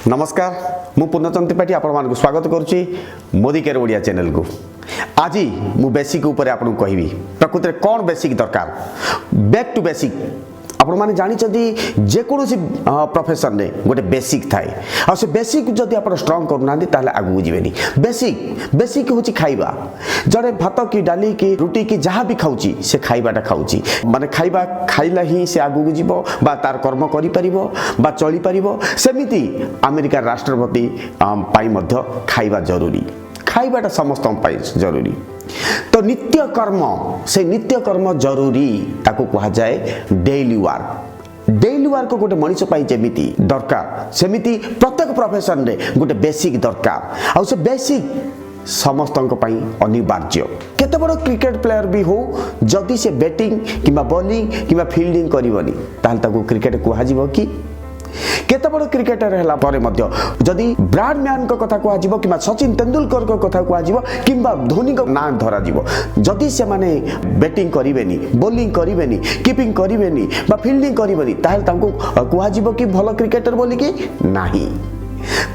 नमस्कार मु पूर्णचंद त्रिपाठी आपण स्वागत करुच्ची मोदी केयर ओडिया चैनल को। आज मु बेसिक ऊपर आपको कहबी प्रकृति में कौन बेसिक दरकार। बैक टू बेसिक आपण मैंने जानते जेकोसी प्रोफेशन रे गोटे बेसिक थाए आ से बेसिक जदि आप स्ट्रंग करूना ताले आगू जीवेनी। बेसिक बेसिक हूँ खाइबा जड़े भात कि डाली कि रुटी कि जहाँ भी खाऊची से खाइबाटा खाऊची माने खाइबा खाइला ही से आगू जीव बा तार कर्म करि परिबो बा चली परिबो। सेमिति अमेरिका राष्ट्रपति पाई मध्य खाइबा जरूरी खाइबाटा समस्त जरूरी। तो नित्य कर्म से नित्य कर्म जरूरी ताको कहा जाए डेली वर्क। डेली वर्क गोटे मनीष जमीती दरकार सेमिति प्रत्येक प्रोफेशन रे गोटे बेसिक दरकार आ से बेसिक समस्त अनिवार्य। केते बड़ क्रिकेट प्लेयर भी हो जदि से बैटिंग किंबा बॉलिंग किंबा फील्डिंग करबनी ताल ताको क्रिकेट कहा जिवो कि केते बड़ क्रिकेटर हैला परे मध्य जदि ब्राडमैन को कथा कहा जिवो किंबा सचिन तेंदुलकर को कथा कहा जिवो किंबा धोनी को ना धरा जिवो जदि से माने बैटिंग करिवेनी बॉलिंग करिवेनी कीपिंग करिवेनी बा फील्डिंग करिवेनी ताल तांको कहा जिवो कि भलो क्रिकेटर बोली कि नाही।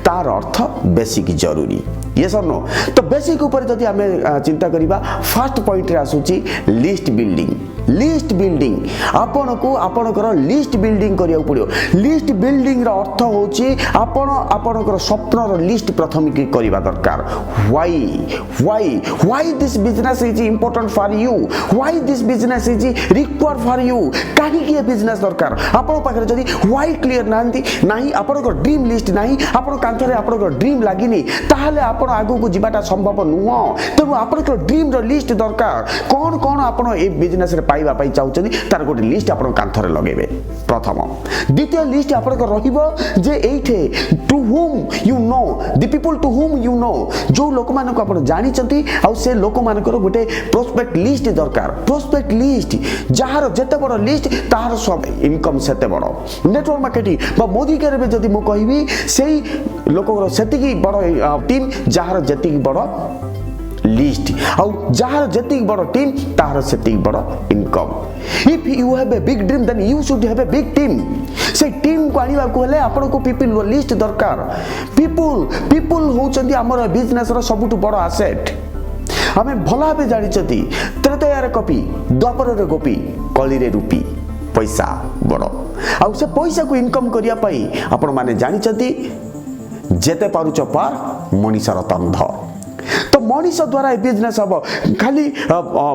तार अर्थ बेसिक जरूरी ये सर नो। तो बेसिक ऊपर जदि आमे चिंता करिबा फर्स्ट पॉइंट रे आसुची लिस्ट बिल्डिंग। लिस्ट बिल्डिंग आपण को आपणकर लिस्ट बिल्डिंग करिया पड़ियो। लिस्ट बिल्डिंग रा अर्थ होची आपण आपणकर स्वप्नर लिस्ट प्रथम की करिबा दरकार। Why this business is important for you, why this business is required for you. काहे की बिजनेस दरकार आपण पाखरे जदि व्हाई क्लियर नांती नाही आपणकर ड्रीम लिस्ट नाही आपण कांथरे आपणकर ड्रीम लागिनी ताहाले आपण आगु को जीवाटा संभव नुह। तेणु आपणकर ड्रीम रो लिस्ट दरकार कौन कौन आपण ए बिजनेस रे पाइबा पाई चाहउछनी तार गोटे लिस्ट आपण कांथरे लगेबे प्रथम। द्वितीय लिस्ट आपणकर रहिबो जे एठे to whom you know the people to whom you know जो लोक मान को आपण जानि चंती आ से लोक मानकर गोटे प्रोस्पेक्ट लिस्ट दरकार। प्रोस्पेक्ट लिस्ट जहार जते बड़ लिस्ट तार सब इनकम सेते बड़। नेटवर्क मार्केटिंग बा मोदी केयर में जदि मु कहबी सेही लोक सेतिकी बड़ टीम जहार जतिकी बड़ लिस्ट आउ जहार जतिक बड़ टीम तार सेतिक बड़ income. If you have a big dream then you should have a big team. से टीम को आनिबा को हेले आपण को पीपल लिस्ट दरकार। पीपल होचंदी हमर बिजनेस रो सबुटु बड़ एसेट। हमें भला भाबे जानि चती त्रेतयार कपि द्वापर रे गोपी कली रे रूपी पैसा बड़ आउ से पैसा को इनकम करिया पई आपण माने जानि चती जेते पारुच पार मनीषर तंध। तो मनीष द्वारा ए बिजनेस हम खाली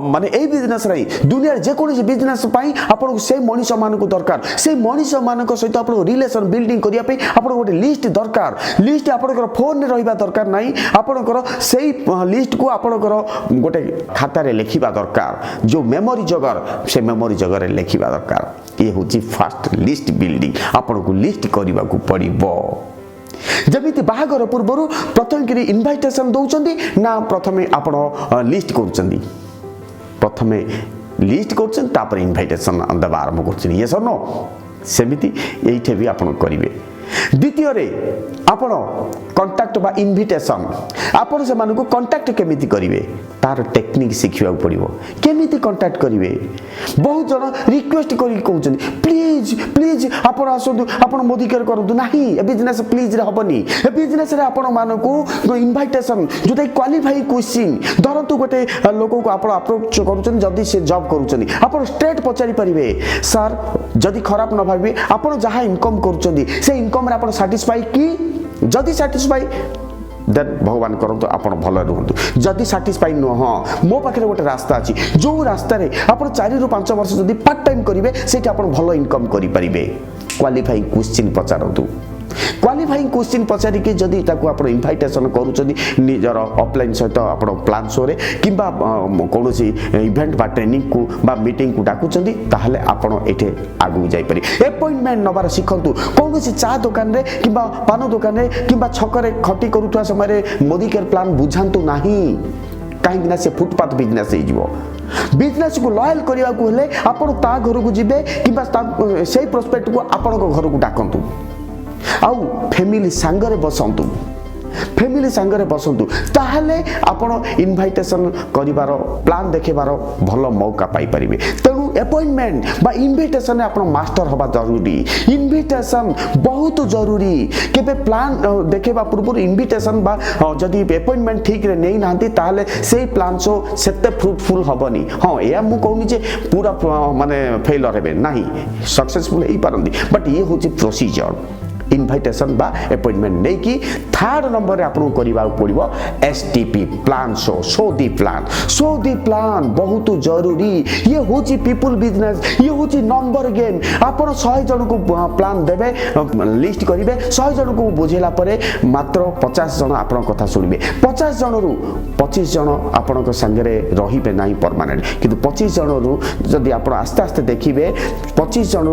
माने ए बिजनेस रही दुनिया जेकोसी बिजनेस पाई आपन से मनीष मान को दरकार। से मनीष मान सहित आप रिलेशन बिल्डिंग करिया पे आपन गोटे लिस्ट दरकार। लिस्ट आपन फोन रे रहिबा दरकार नाही आपन से लिस्ट को आपन गोटे खाता रे लिखिबा दरकार। जो मेमोरी जगर से मेमोरी जगर रे लिखिबा दरकार। ये होची फर्स्ट लिस्ट बिल्डिंग आपन को लिस्ट करिबा को पड़िबो। जमिति बाहागर पूर्व प्रथम कि इनभाइटेशन दौरान ना प्रथमे आपण लिस्ट करुँच प्रथमे लिस्ट कर इनभाइटेशन देवा आरंभ कर ये सर नो सेमिति ये भी आप करेंगे। द्वितीय रे आपण कांटेक्ट बा इनविटेशन आपण से मानको कांटेक्ट केमिति करिवे तार टेक्निक सिखिबा पड़िबो। केमिति कांटेक्ट करिवे बहुत जन रिक्वेस्ट करि कहउछन प्लीज प्लीज आपण आसु आपण मोदी केयर करदु नाही ए बिजनेस प्लीज रे हबनी। ए बिजनेस रे आपण मानको इनविटेशन जोते क्वालिफाई क्वेश्चन धरंतु गोटे लोक को आपण अप्रोच करूछन जदी से जॉब करूछन आपण स्ट्रेट पचारि परिबे सर जदी खराब न भाबे आपण जहां इनकम करूछन से इनकम रे आपण सैटिस्फाई की जदी सैटिस्फाई देन भगवान करंतु आपण भल रहंतु। जदी सैटिस्फाई न हां मो पाखरे गोटे रास्ता अछि जो रास्ता रे आपण 4 रु 5 वर्ष जदी पार्ट टाइम करिवे सेठी आपण भल इनकम करि परिबे। क्वालिफाइंग क्वेश्चन पचारंतु। क्वालिफाइंग क्वेश्चन पचारि के जदी ताको आपण इनविटेशन करूचनी निजर ऑफलाइन सहित आपण प्लान शो रे किबा कोनोसी इवेंट बा ट्रेनिंग को बा मीटिंग को डाकुचंदी ताहले आपण एठे आगु जाई परि। अपॉइंटमेंट नबार सिखंतु कोनोसी चा दुकान रे किबा पान दुकान रे किबा छक रे खटी करूथवा समय रे मोदी केयर प्लान बुझांतु नाही काहे ना से फुटपाथ बिजनेस हे जीवो। बिजनेस को लॉयल करिया को हेले आपण ता घर को जिबे किबा सेही प्रोस्पेक्ट को आपण को घर को डाकंतु आउ फैमिली सांगरे बसंतु। फैमिली सांगरे बसंतु ताहले आपण इनविटेशन करिवार प्लान देखेबार भल मौका पाई परिबे। तेणु अपॉइंटमेंट बा इनविटेशन आपण मास्टर हवा जरूरी इनविटेशन बहुत जरूरी केबे प्लान देखेबा पूर्व इनविटेशन बा जदी अपॉइंटमेंट ठीक रे नै नांती ताले सेही प्लान सो सेते फ्रूटफुल हबनी हां या मु कहूनी जे पूरा माने फेलर हेबे नाही सक्सेसफुल हे पारंदी बट ये होची प्रोसीजर इनविटेशन बा अपॉइंटमेंट नै कि थर्ड नंबर रे आपन करिबा पड़िबो STP plan show the plan बहुत जरूरी ये होची पीपल बिजनेस ये होची नंबर गेम आपन 100 जन को प्लान देबे लिस्ट करिवे 100 जन को बुझेला परे मात्र 50 जन आपन कथा सुनिबे 50 जन रु 25 जन आपन को संगे रहिबे नाही परमानेंट किंतु 25 जन रु जदी आपन आस्ते आस्ते देखिबे 25 जन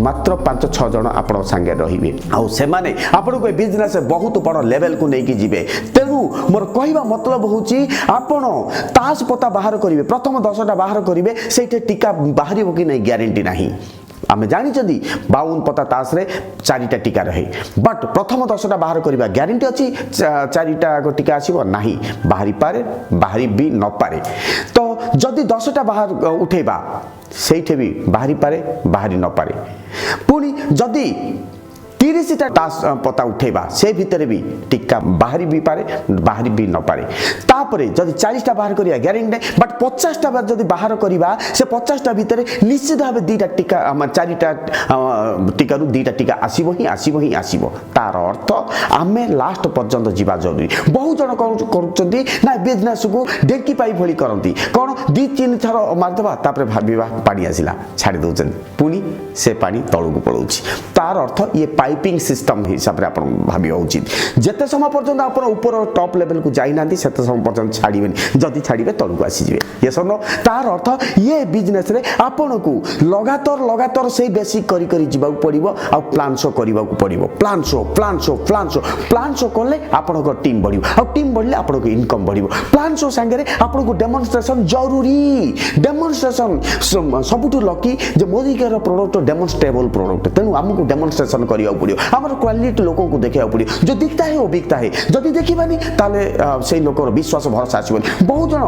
मात्र 5-6 जन आपन संगे रहिबे आ से माने आपन को बिजनेस बहुत बड़ लेवल को नहीं जीवे तेणु मोर कहवा मतलब होची आपण तास पता बाहर करिवे प्रथम 10टा बाहर करिवे सेठे टीका बाहरी कि नहीं ग्यारंटी नहीं आमे जानि जदी 52 पता तास रे 4टा टीका रहे बट प्रथम 10टा बाहर करिवा ग्यारंटी अछि 4टा को टीका आसीबो नाही बाहरी पारे बाहरी भी न पारे तो जदी 10टा बाहर उठेबा सेठे भी बाहरी पारे बाहरी न पारे पुनी जदी 30टा तास पता उठेबा से भितर भी टीका बाहरी भी पारे बाहरी भी न पारे तापरे जदी 40टा बाहर करिया ग्यारंटी नहीं बट 50टा बार जदी बाहर करिबा से 50टा भितर निश्चित भाबे 2टा टीका 4टा टीका रु 2टा टीका आसीबो तार अर्थ आमे लास्ट पर्यंत जीवा जरूरी बहुत जन करूचंती ना बिजनेस को डेकी पाई भली करंती कोन 2-3 थर मारदबा तापरे भाबिबा पानी आसिला छाडी दोचन पुनी से पानी तळु को पळौची तार अर्थ ये पाइपिंग सिस्टम हिसाब रे आपण भाबिया उचित जते समय पर्यंत आपण ऊपर टॉप लेवल को जाई नांती सेते समय पर्यंत छाडीबेनी जदी छाडीबे तळु को आसी जिवे ये सनो तार अर्थ ये बिजनेस रे आपण को लगातार से बेसिक करी जीवा पड़िबो आ प्लान शो करबा को पड़िबो प्लान शो करले आपण को टीम बढ़िबो आ टीम बढ़ले आपण को इनकम बढ़िबो प्लान शो संगे रे आपण को डेमोन्स्ट्रेशन जरूरी डेमोन्स्ट्रेशन सबुटु लकी जे मोदी के प्रोडक्ट डेमोन्स्ट्रेबल प्रोडक्ट तेनु हमको डेमोन्स्ट्रेशन करिया पड़ियो हमर क्वालिटी लोगों को देखिया पड़ियो जो दिखता है वो बिकता है जदी देखिबानी ताले सेही लोकर विश्वास भरोसा आसीबनी बहुत जन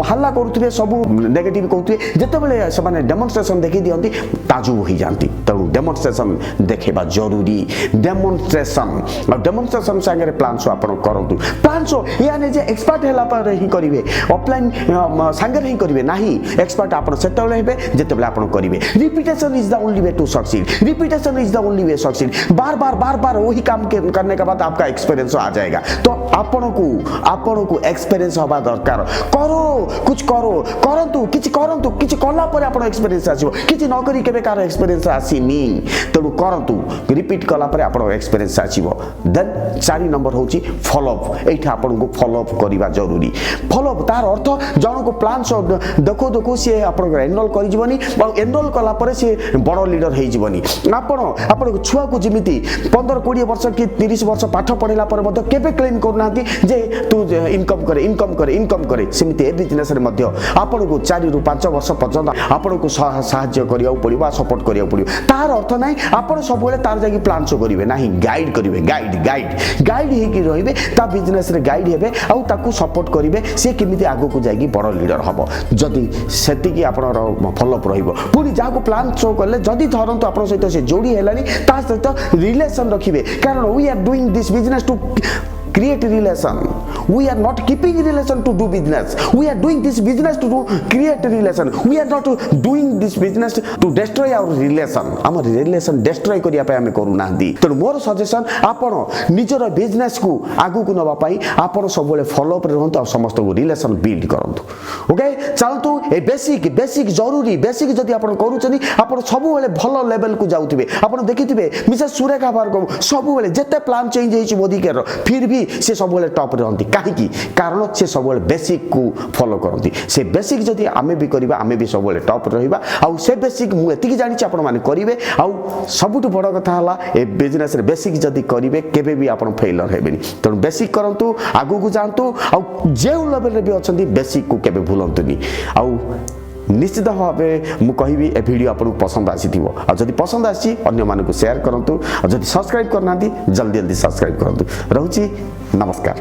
हल्ला करथुबे सब नेगेटिव कहथुबे जते बेले से माने डेमोन्स्ट्रेशन देखि दियंती ताजु होई जानती तेनु डेमोन्स्ट्रेशन देखेबा जरूरी डेमोन्स्ट्रेशन संगे प्लान शो आपण करंतु प्लान शो यानी जे एक्सपर्ट हेला पर ही करिवे ऑफलाइन संगे ही करिवे नाही एक्सपर्ट आपण सेटल हेबे जते बेले आपण करिवे repetition is the only way to succeed बार वही काम करने के बाद आपका एक्सपीरियंस आ जाएगा तो आपण को एक्सपीरियंस होबा दरकार कुछ करंतु किछ कला पर आपण एक्सपीरियंस आसीबो किछ न करी केबे कार एक्सपीरियंस आसीनी तेणु करंतु रिपीट कला पर आपण एक्सपीरियंस आसीबो देन 4 नंबर होची फॉलो अप एठा आपण को फॉलो अप करबा जरूरी फॉलो अप तार अर्थ जण को प्लान सो देखो से आपण एनरोल करि जीवनी एनरोल कला पर से बड़ लीडर हे जीवनी आपण छुआ को जिमिति 15-20 वर्ष कि 30 वर्ष पाठ पढ़ेला पर मध्य केबे क्लेम करनाती जे तू इनकम करे सेमिति ए बिजनेस रे मध्य आपण को 4 रु 5 वर्ष पर्यंत आपण को सहायता करिया पड़िबा सपोर्ट करिया पड़िबो तार अर्थ नै आपण सब बेले तार जाकी प्लान शो करिवे नाही गाइड करिवे गाइड हे कि रहिबे ता बिजनेस रे गाइड हेबे आ ताकू सपोर्ट करिवे से केमिति आगो को जाकी बड़ लीडर हबो जदी सेति कि आपण फॉलो अप रहिबो पुनी जाको प्लान शो करले जदी धरंतु आपण सहित से जोड़ी हेलानी ता सहित रिलेशन रखिबे कारण we are doing this business to create relation we are not keeping relation to do business we are doing this business to create relation we are not doing this business to destroy our relation destroy करिया पे हमें करू नांदी तो मोर suggestion आपण निजर business को आगु को नबा पाई आपण सब बेले फॉलो अप रहंतु आ समस्त को रिलेशन बिल्ड करंतु ओके चलतु ए बेसिक जरूरी बेसिक जदी आपण करूचनी आपण सब बेले भलो लेवल को जाउथिबे आपण देखिथिबे मिसेस सुरेखा भार्गव सब बेले जते प्लान चेंज हेछि मोदी के फिर भी से सब बेले टॉप रहंती काहे कारण से सब बेले बेसिक को फॉलो करंती से बेसिक जदी आमे भी करबा आमे भी सब बेले टॉप रहिबा आ से बेसिक मु एतिकी जानि छी आपण माने करिवे आ सबुठ बड़ कथा हला ए बिजनेस रे बेसिक जदी करिवे केबे भी आपण फेलर हेबेनी त बेसिक करंतु आगु को जानतु आ जे लेवल रे भी अछंती बेसिक को केबे भूलंतुनी आ निश्चित भाव मु कहिबी ए वीडियो आपको पसंद आसीथिबो आ जदि पसंद आसी अन्य मानको शेयर करंतु आ जदि सब्सक्राइब करनांती जल्दी सब्सक्राइब करंतु रहउची नमस्कार।